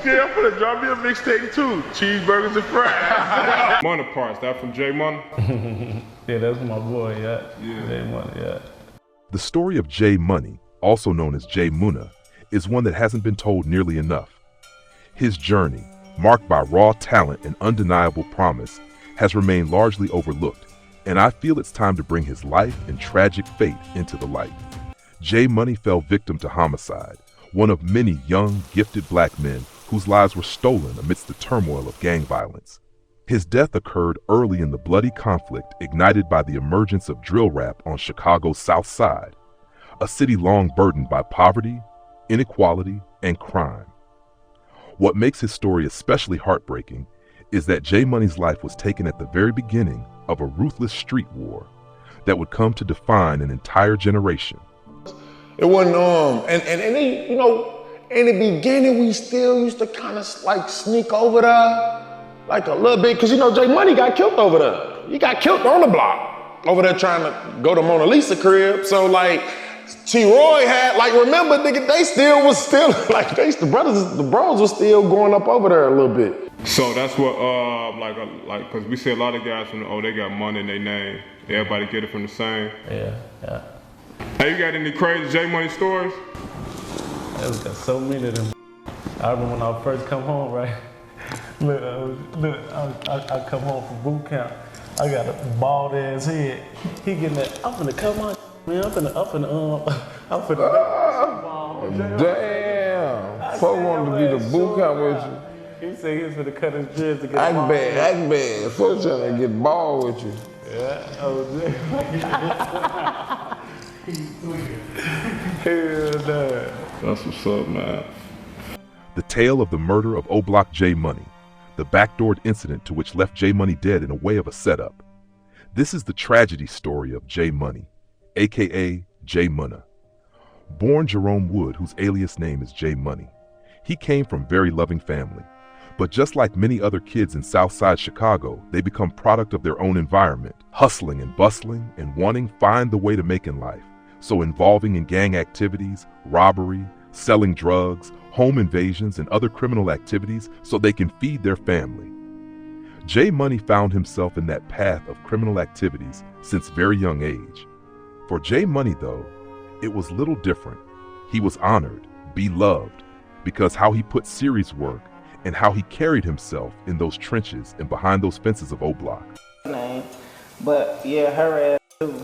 Yeah, I'm gonna drop me a mixtape too. Cheeseburgers and fries. Munna parts, that from J Munna? Yeah, that's my boy, yeah. J Munna, yeah. The story of J Money, also known as J Munna, is one that hasn't been told nearly enough. His journey, marked by raw talent and undeniable promise, has remained largely overlooked, and I feel it's time to bring his life and tragic fate into the light. J Money fell victim to homicide, one of many young, gifted black men whose lives were stolen amidst the turmoil of gang violence. His death occurred early in the bloody conflict ignited by the emergence of drill rap on Chicago's South Side, a city long burdened by poverty, inequality, and crime. What makes his story especially heartbreaking is that J Money's life was taken at the very beginning of a ruthless street war that would come to define an entire generation. It wasn't, and then, you know, in the beginning, we still used to kind of like sneak over there, like a little bit, because you know, J Money got killed over there. He got killed on the block, over there trying to go to Mona Lisa crib. So like, T-Roy had, like, remember, nigga, they was still, like, the bros was still going up over there a little bit. So that's what, like, cause we see a lot of guys from, they got money in their name. Everybody get it from the same. Yeah. Hey, you got any crazy J Money stories? Yeah, we got so many of them. I remember when I first come home, right? Look, I come home from boot camp. I got a bald ass head. He getting that, I'm finna cut my man, I'm finna ball. Damn, Folk wanted to be the boot camp with you. He said he was finna cut his dreads to get act bad. Folk trying to get ball with you. Yeah, hell no. That's what's up, man. The tale of the murder of O-Block J Money, the backdoored incident to which left J Money dead in a way of a setup. This is the tragedy story of J Money, aka J Munna. Born Jerome Wood, whose alias name is J Money, he came from very loving family. But just like many other kids in Southside Chicago, they become product of their own environment, hustling and bustling and wanting find the way to make in life. So involving in gang activities, robbery, selling drugs, home invasions, and other criminal activities so they can feed their family. J Money found himself in that path of criminal activities since very young age. For J Money, though, it was little different. He was honored, beloved, because how he put serious work and how he carried himself in those trenches and behind those fences of O-Block. But yeah, her ass too.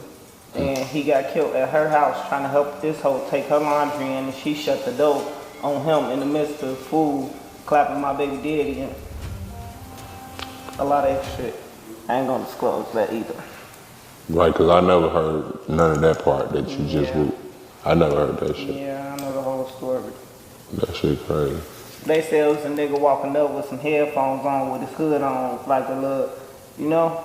And he got killed at her house trying to help this hoe take her laundry in, and she shut the door on him in the midst of food, clapping my baby daddy and a lot of extra shit. I ain't gonna disclose that either. Right, because I never heard none of that part that you just I never heard that shit. Yeah, I know the whole story. That shit crazy. They said it was a nigga walking up with some headphones on with his hood on, like a little, you know?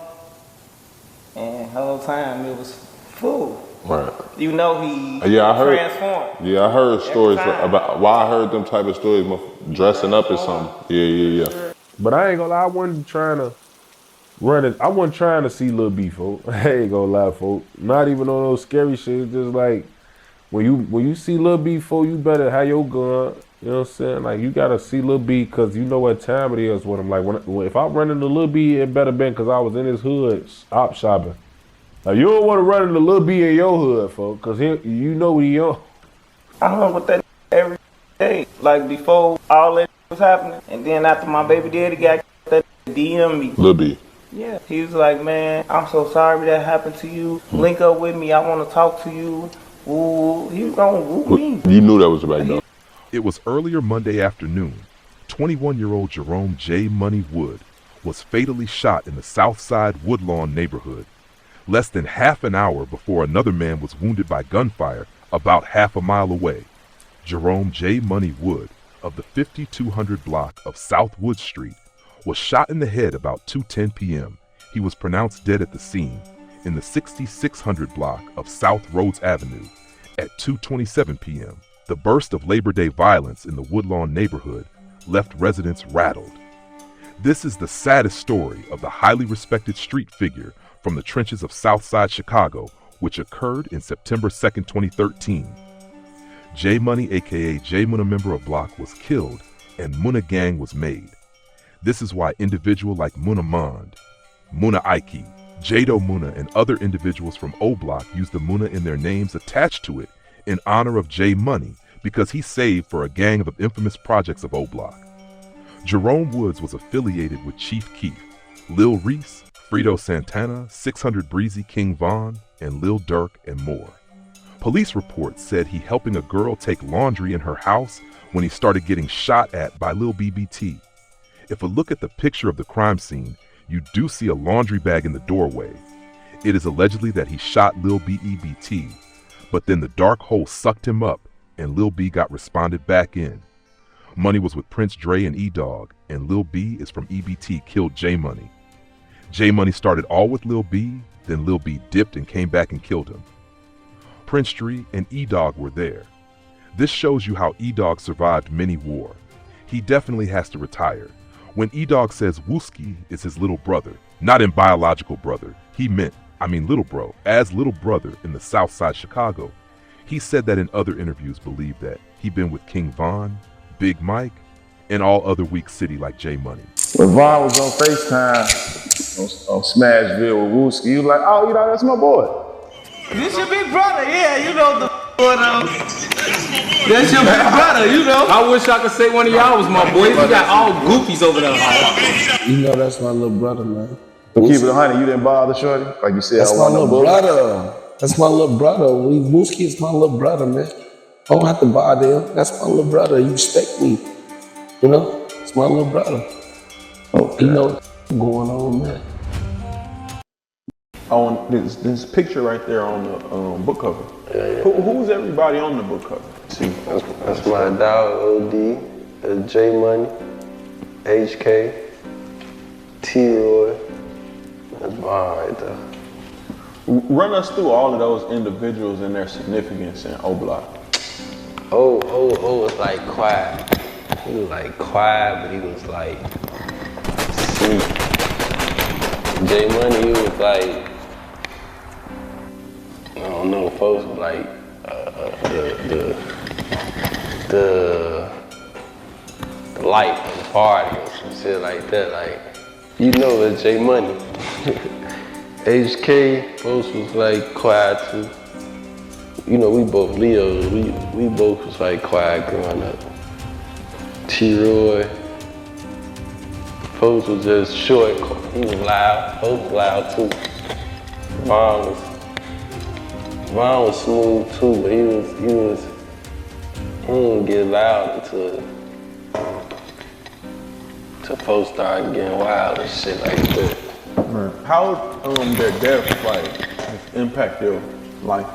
And the whole time it was full. Right. You know he transformed. Yeah, I heard stories about why I heard them type of stories, dressing up or something. Yeah. But I ain't gonna lie, I wasn't trying to run it. I wasn't trying to see Lil B, folk. I ain't gonna lie, folk. Not even on those scary shit. Just like when you see Lil B, folk, you better have your gun. You know what I'm saying? Like, you gotta see Lil B because you know what time it is with him. Like, if I run into Lil B, it better been because I was in his hood op shopping. Like, you don't want to run into Lil B in your hood, folks, because you know what he on. I hung with that every day, like before all that was happening. And then after my baby daddy got that DM me. Lil B. Yeah, he was like, man, I'm so sorry that happened to you. Link up with me, I want to talk to you. Ooh, he was gonna woo me. You knew that was about though. It was earlier Monday afternoon. 21-year-old Jerome J Money Wood was fatally shot in the Southside Woodlawn neighborhood, less than half an hour before another man was wounded by gunfire about half a mile away. Jerome J Money Wood of the 5200 block of South Wood Street was shot in the head about 2:10 p.m. He was pronounced dead at the scene in the 6600 block of South Rhodes Avenue at 2:27 p.m. The burst of Labor Day violence in the Woodlawn neighborhood left residents rattled. This is the saddest story of the highly respected street figure from the trenches of Southside Chicago, which occurred in September 2nd, 2013. J Money, aka J Munna member of Block, was killed and Munna gang was made. This is why individuals like Munna Mond, Munna Ike, Jado Munna, and other individuals from O Block use the Munna in their names attached to it in honor of J Money because he saved for a gang of infamous projects of O Block. Jerome Woods was affiliated with Chief Keef, Lil Reese, Frito Santana, 600 Breezy, King Von, and Lil Durk, and more. Police reports said he helping a girl take laundry in her house when he started getting shot at by Lil B-EBT. If a look at the picture of the crime scene, you do see a laundry bag in the doorway. It is allegedly that he shot Lil B-EBT, but then the dark hole sucked him up and Lil B got responded back in. Money was with Prince Dre and E-Dog, and Lil B is from EBT killed J Money. J Money started all with Lil B, then Lil B dipped and came back and killed him. Prince Dre and E-Dog were there. This shows you how E-Dog survived many war. He definitely has to retire. When E-Dog says Wooski is his little brother, not in biological brother, he meant, little bro, as little brother in the South Side Chicago. He said that in other interviews believed that he'd been with King Von, Big Mike, and all other weak city like J Money. When Von was on FaceTime on Smashville with Wooski, you was like, oh, that's my boy. This your big brother, yeah, you know the That's your big brother, you know. I wish I could say one of y'all was my boy. We got all goofies over there. You know that's my little brother, man. But keep it 100, you didn't bother Shorty? Like you said, that's my little brother. That's my little brother. Wooski is my little brother, man. I don't have to bother him. That's my little brother. You respect me. You know? It's my little brother. Okay. You know what's going on, man. On this picture right there on the book cover. Yeah. Who's everybody on the book cover? See, that's my dog, OD, J Money, HK, T-Roy. That's Von right there. Run us through all of those individuals and their significance in O Block. O was like quiet. He was like quiet, but he was like sweet. J Money, he was like, I don't know, folks was like the light of the party or some shit like that. Like, you know, it's J Money. HK, folks was like quiet too. You know, we both Leos. We both was like quiet growing up. T-Roy, folks was just short. He was loud. Folks was loud too. Von was smooth too, but he didn't get loud until folks started getting wild and shit like that. How their death like impact your life?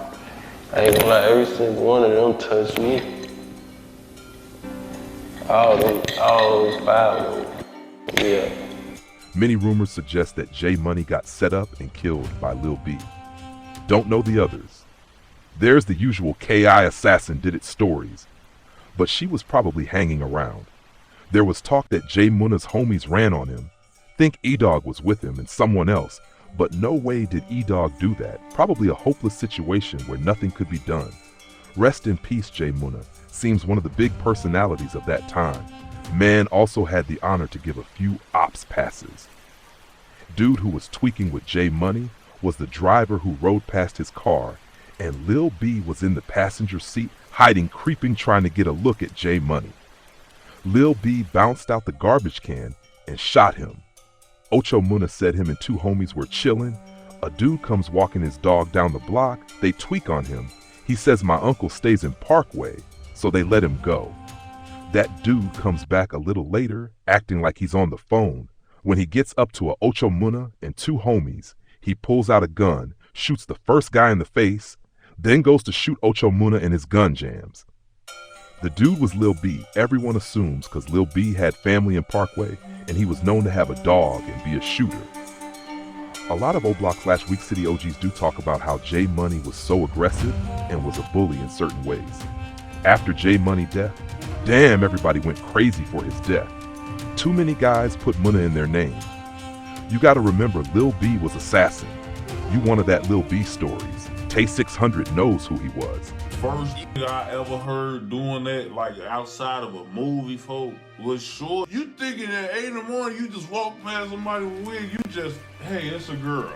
I ain't gonna lie, every single one of them touched me. All those 5 of them. Yeah. Many rumors suggest that J Money got set up and killed by Lil B. Don't know the others. There's the usual K.I. assassin did it stories, but she was probably hanging around. There was talk that J Munna's homies ran on him. Think E-Dog was with him and someone else, but no way did E-Dog do that. Probably a hopeless situation where nothing could be done. Rest in peace, J Munna. Seems one of the big personalities of that time. Man also had the honor to give a few ops passes. Dude who was tweaking with J Money was the driver who rode past his car, and Lil B was in the passenger seat, hiding, creeping, trying to get a look at J Money. Lil B bounced out the garbage can and shot him. Ocho Munna said him and 2 homies were chilling. A dude comes walking his dog down the block. They tweak on him. He says my uncle stays in Parkway, so they let him go. That dude comes back a little later, acting like he's on the phone. When he gets up to a Ocho Munna and 2 homies, he pulls out a gun, shoots the first guy in the face, then goes to shoot Ocho Munna and his gun jams. The dude was Lil B, everyone assumes, because Lil B had family in Parkway, and he was known to have a dog and be a shooter. A lot of O-Block/Weak City OGs do talk about how J Money was so aggressive and was a bully in certain ways. After J Money death, damn, everybody went crazy for his death. Too many guys put Munna in their name. You gotta remember, Lil B was assassin. You wanted that Lil B stories. Tay600 knows who he was. First nigga I ever heard doing that, like outside of a movie, folk, was Short. You thinking at 8 in the morning, you just walk past somebody with a wig, you just, hey, it's a girl.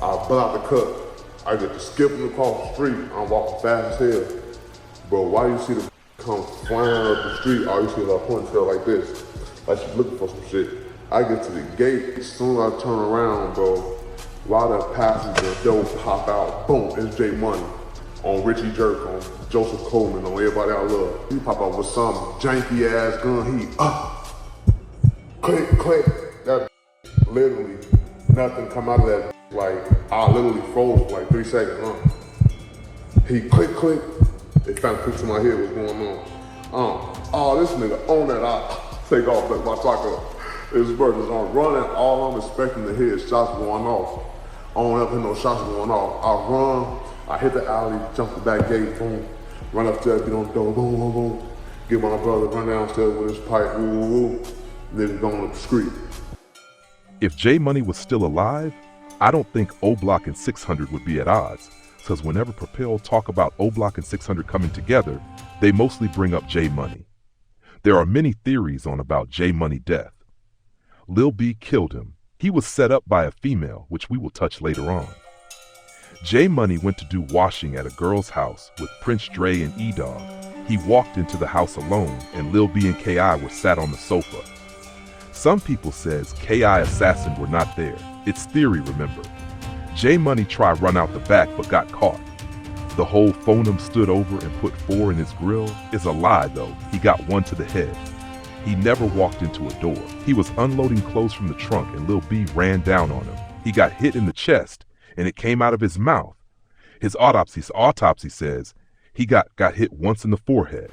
I pull out the cut. I get to skipping across the street. I'm walking fast as hell. But why you see the come flying up the street, all you see is a ponytail like this. Like she's looking for some shit. I get to the gate, as soon as I turn around, bro, while the passenger door pop out, boom, it's J Money on Richie Jerk, on Joseph Coleman, on everybody I love. He pop out with some janky ass gun, he click, click, that literally, nothing come out of that. Like, I literally froze for like 3 seconds, He click, click, it kind of clicked to my head what's going on. Oh, this nigga on that, I take off, let my sock up. His brothers are running, all I'm expecting to hear is shots going off. I don't ever hear no shots going off. I run, I hit the alley, jump the back gate, boom, run upstairs, get on the door, boom, boom, boom. Get my brother, run downstairs with his pipe, woo, woo, woo. Then going up the street. If J Money was still alive, I don't think O-Block and 600 would be at odds, because whenever Propel talk about O-Block and 600 coming together, they mostly bring up J Money. There are many theories on about J Money death. Lil B killed him. He was set up by a female, which we will touch later on. J Money went to do washing at a girl's house with Prince Dre and E-Dog. He walked into the house alone, and Lil B and K.I. were sat on the sofa. Some people says K.I. assassin were not there. It's theory, remember. J Money tried run out the back but got caught. The whole phone stood over and put 4 in his grill is a lie though. He got 1 to the head. He never walked into a door. He was unloading clothes from the trunk and Lil B ran down on him. He got hit in the chest and it came out of his mouth. His autopsy says he got hit once in the forehead.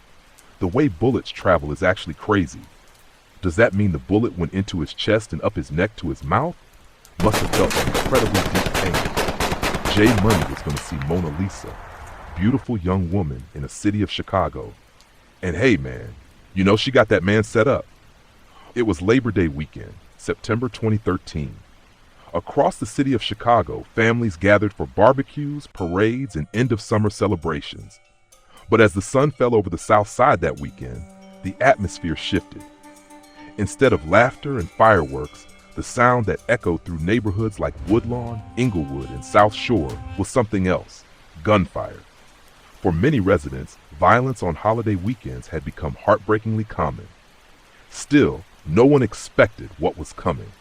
The way bullets travel is actually crazy. Does that mean the bullet went into his chest and up his neck to his mouth? Must have felt an incredibly deep pain. J Money was going to see Mona Lisa, beautiful young woman in a city of Chicago. And hey man, you know she got that man set up. It was Labor Day weekend, September 2013. Across the city of Chicago, families gathered for barbecues, parades, and end-of-summer celebrations. But as the sun fell over the south side that weekend, the atmosphere shifted. Instead of laughter and fireworks, the sound that echoed through neighborhoods like Woodlawn, Inglewood, and South Shore was something else: gunfire. For many residents, violence on holiday weekends had become heartbreakingly common. Still, no one expected what was coming.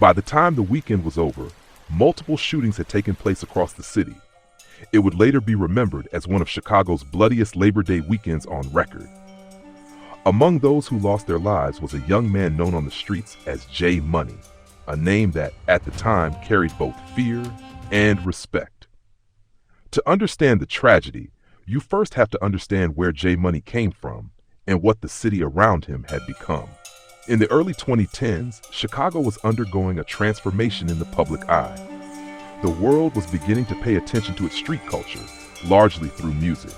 By the time the weekend was over, multiple shootings had taken place across the city. It would later be remembered as one of Chicago's bloodiest Labor Day weekends on record. Among those who lost their lives was a young man known on the streets as J Money, a name that, at the time, carried both fear and respect. To understand the tragedy, you first have to understand where J Money came from and what the city around him had become. In the early 2010s, Chicago was undergoing a transformation in the public eye. The world was beginning to pay attention to its street culture, largely through music.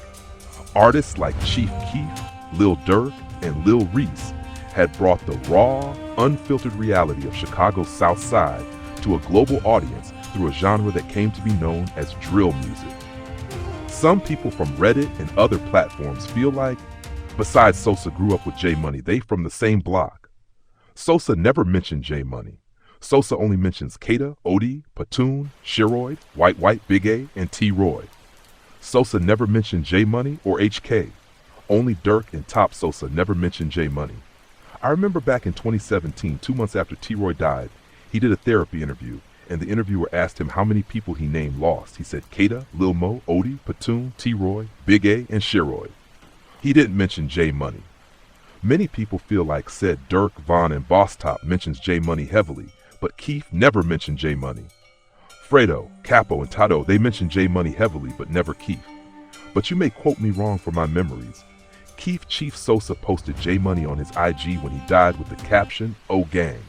Artists like Chief Keef, Lil Durk, and Lil Reese had brought the raw, unfiltered reality of Chicago's South Side to a global audience through a genre that came to be known as drill music. Some people from Reddit and other platforms feel like, besides Sosa grew up with J Money, they from the same block. Sosa never mentioned J Money. Sosa only mentions Kata, Odie, Patoon, Shiroid, White, Big A, and T-Roy. Sosa never mentioned J Money or HK. Only Durk and Top Sosa never mentioned J Money. I remember back in 2017, 2 months after T-Roy died, he did a therapy interview, and the interviewer asked him how many people he named lost. He said Kata, Lil Mo, Odie, Patoon, T-Roy, Big A, and Shiroid. He didn't mention J Money. Many people feel like said Durk, Von, and Boss Top mentions J Money heavily, but Keef never mentioned J Money. Fredo, Capo, and Tato, they mentioned J Money heavily, but never Keef. But you may quote me wrong for my memories. Keef Chief Sosa posted J Money on his IG when he died with the caption, "Oh Gang."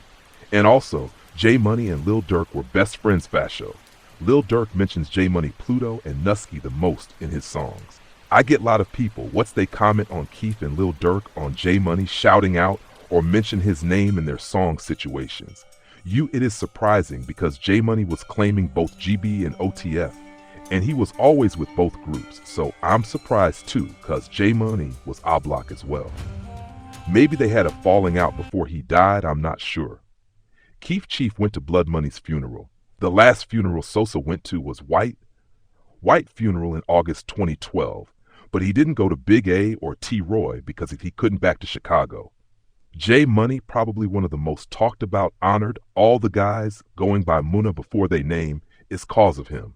And also, J Money and Lil Durk were best friends fasho. Lil Durk mentions J Money Pluto and Nusky the most in his songs. I get a lot of people, what's they comment on Keef and Lil Durk on J Money shouting out or mention his name in their song situations. It is surprising because J Money was claiming both GB and OTF. And he was always with both groups, so I'm surprised too, cause J Money was O-Block as well. Maybe they had a falling out before he died, I'm not sure. Keith Chief went to Blood Money's funeral. The last funeral Sosa went to was White funeral in August 2012, but he didn't go to Big A or T. Roy because he couldn't back to Chicago. J Money, probably one of the most talked about, honored, all the guys going by Munna before they name, is cause of him.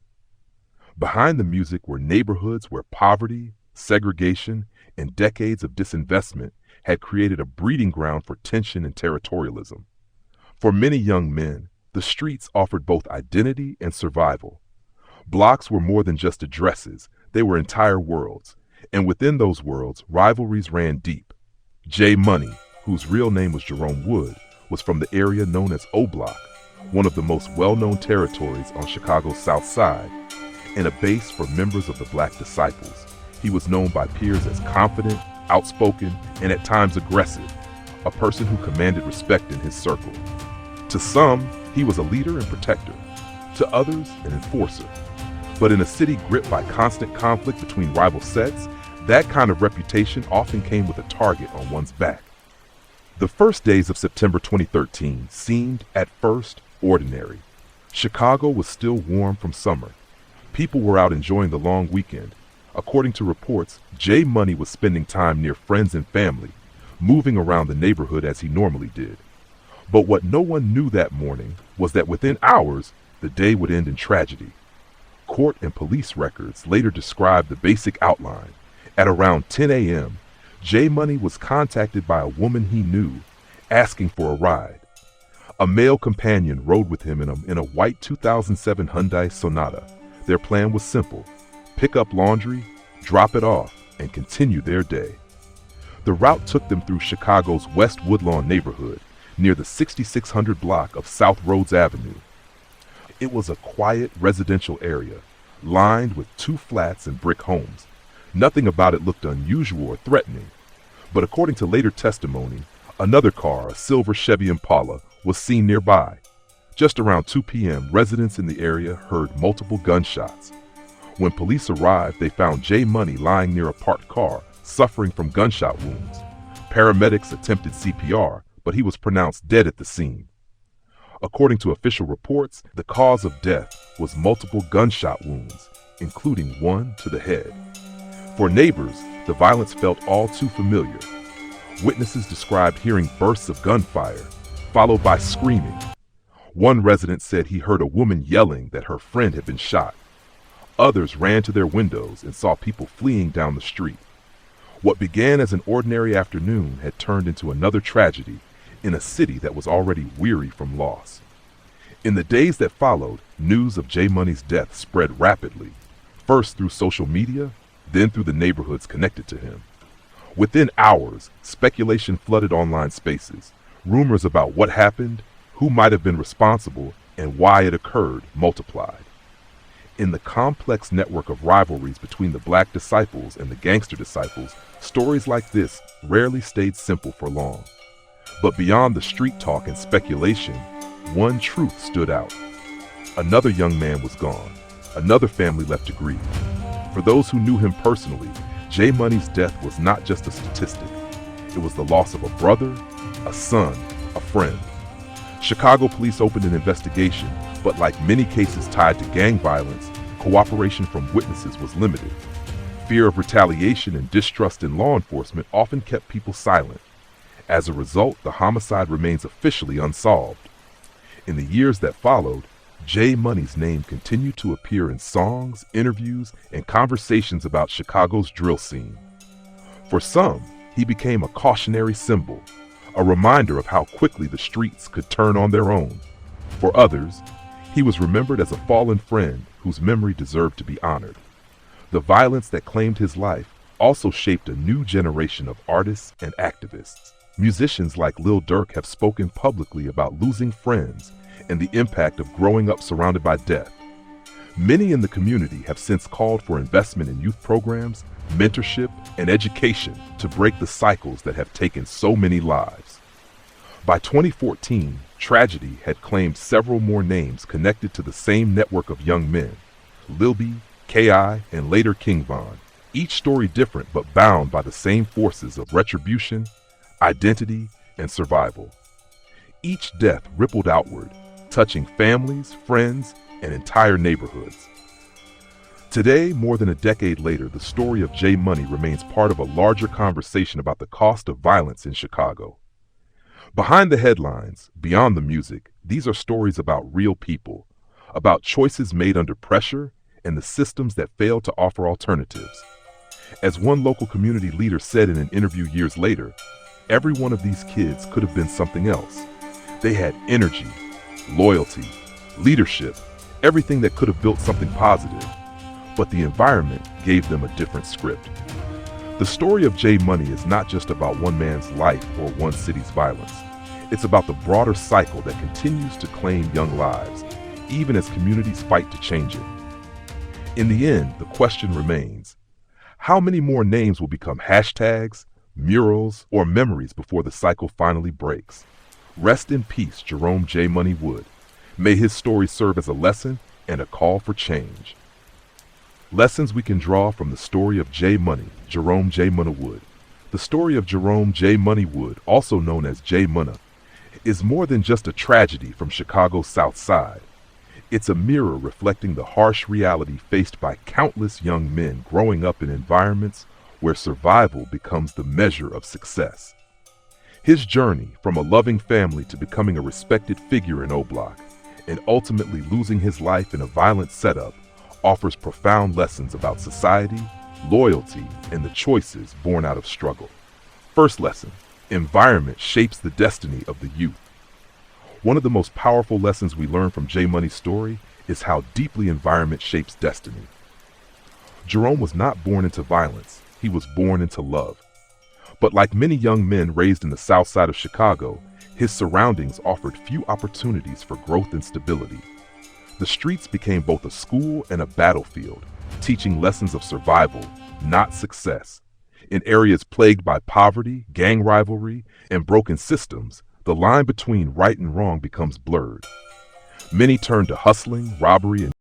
Behind the music were neighborhoods where poverty, segregation, and decades of disinvestment had created a breeding ground for tension and territorialism. For many young men, the streets offered both identity and survival. Blocks were more than just addresses, they were entire worlds, and within those worlds, rivalries ran deep. J Money, whose real name was Jerome Wood, was from the area known as O-Block, one of the most well-known territories on Chicago's South Side, and a base for members of the Black Disciples. He was known by peers as confident, outspoken, and at times aggressive, a person who commanded respect in his circle. To some, he was a leader and protector. To others, an enforcer. But in a city gripped by constant conflict between rival sets, that kind of reputation often came with a target on one's back. The first days of September 2013 seemed, at first, ordinary. Chicago was still warm from summer. People were out enjoying the long weekend. According to reports, J Money was spending time near friends and family, moving around the neighborhood as he normally did. But what no one knew that morning was that within hours, the day would end in tragedy. Court and police records later described the basic outline. At around 10 a.m., J Money was contacted by a woman he knew, asking for a ride. A male companion rode with him in a white 2007 Hyundai Sonata. Their plan was simple: pick up laundry, drop it off, and continue their day. The route took them through Chicago's West Woodlawn neighborhood, near the 6600 block of South Rhodes Avenue. It was a quiet residential area, lined with 2 flats and brick homes. Nothing about it looked unusual or threatening. But according to later testimony, another car, a silver Chevy Impala, was seen nearby. Just around 2 p.m., residents in the area heard multiple gunshots. When police arrived, they found J Money lying near a parked car, suffering from gunshot wounds. Paramedics attempted CPR, but he was pronounced dead at the scene. According to official reports, the cause of death was multiple gunshot wounds, including one to the head. For neighbors, the violence felt all too familiar. Witnesses described hearing bursts of gunfire, followed by screaming. One resident said he heard a woman yelling that her friend had been shot. Others ran to their windows and saw people fleeing down the street. What began as an ordinary afternoon had turned into another tragedy in a city that was already weary from loss. In the days that followed, news of J Money's death spread rapidly, first through social media, then through the neighborhoods connected to him. Within hours, speculation flooded online spaces. Rumors about what happened, who might have been responsible, and why it occurred multiplied. In the complex network of rivalries between the Black Disciples and the Gangster Disciples, stories like this rarely stayed simple for long. But beyond the street talk and speculation, one truth stood out. Another young man was gone. Another family left to grieve. For those who knew him personally, J Money's death was not just a statistic. It was the loss of a brother, a son, a friend. Chicago police opened an investigation, but like many cases tied to gang violence, cooperation from witnesses was limited. Fear of retaliation and distrust in law enforcement often kept people silent. As a result, the homicide remains officially unsolved. In the years that followed, J Money's name continued to appear in songs, interviews, and conversations about Chicago's drill scene. For some, he became a cautionary symbol, a reminder of how quickly the streets could turn on their own. For others, he was remembered as a fallen friend whose memory deserved to be honored. The violence that claimed his life also shaped a new generation of artists and activists. Musicians like Lil Durk have spoken publicly about losing friends and the impact of growing up surrounded by death. Many in the community have since called for investment in youth programs, mentorship, and education to break the cycles that have taken so many lives. By 2014, tragedy had claimed several more names connected to the same network of young men: Lil B, K.I., and later King Von, each story different but bound by the same forces of retribution, identity, and survival. Each death rippled outward, touching families, friends, and entire neighborhoods. Today, more than a decade later, the story of J Money remains part of a larger conversation about the cost of violence in Chicago. Behind the headlines, beyond the music, these are stories about real people, about choices made under pressure and the systems that fail to offer alternatives. As one local community leader said in an interview years later, every one of these kids could have been something else. They had energy, loyalty, leadership, everything that could have built something positive. But the environment gave them a different script. The story of J Money is not just about one man's life or one city's violence. It's about the broader cycle that continues to claim young lives, even as communities fight to change it. In the end, the question remains, how many more names will become hashtags, murals, or memories before the cycle finally breaks? Rest in peace, Jerome J Money Wood. May his story serve as a lesson and a call for change. Lessons we can draw from the story of J Money, Jerome J Munna Wood. The story of Jerome J Money Wood, also known as J Munna, is more than just a tragedy from Chicago's South Side. It's a mirror reflecting the harsh reality faced by countless young men growing up in environments where survival becomes the measure of success. His journey from a loving family to becoming a respected figure in O-Block and ultimately losing his life in a violent setup offers profound lessons about society, loyalty, and the choices born out of struggle. First lesson, environment shapes the destiny of the youth. One of the most powerful lessons we learn from J Money's story is how deeply environment shapes destiny. Jerome was not born into violence, he was born into love. But like many young men raised in the South Side of Chicago, his surroundings offered few opportunities for growth and stability. The streets became both a school and a battlefield, teaching lessons of survival, not success. In areas plagued by poverty, gang rivalry, and broken systems, the line between right and wrong becomes blurred. Many turn to hustling, robbery, and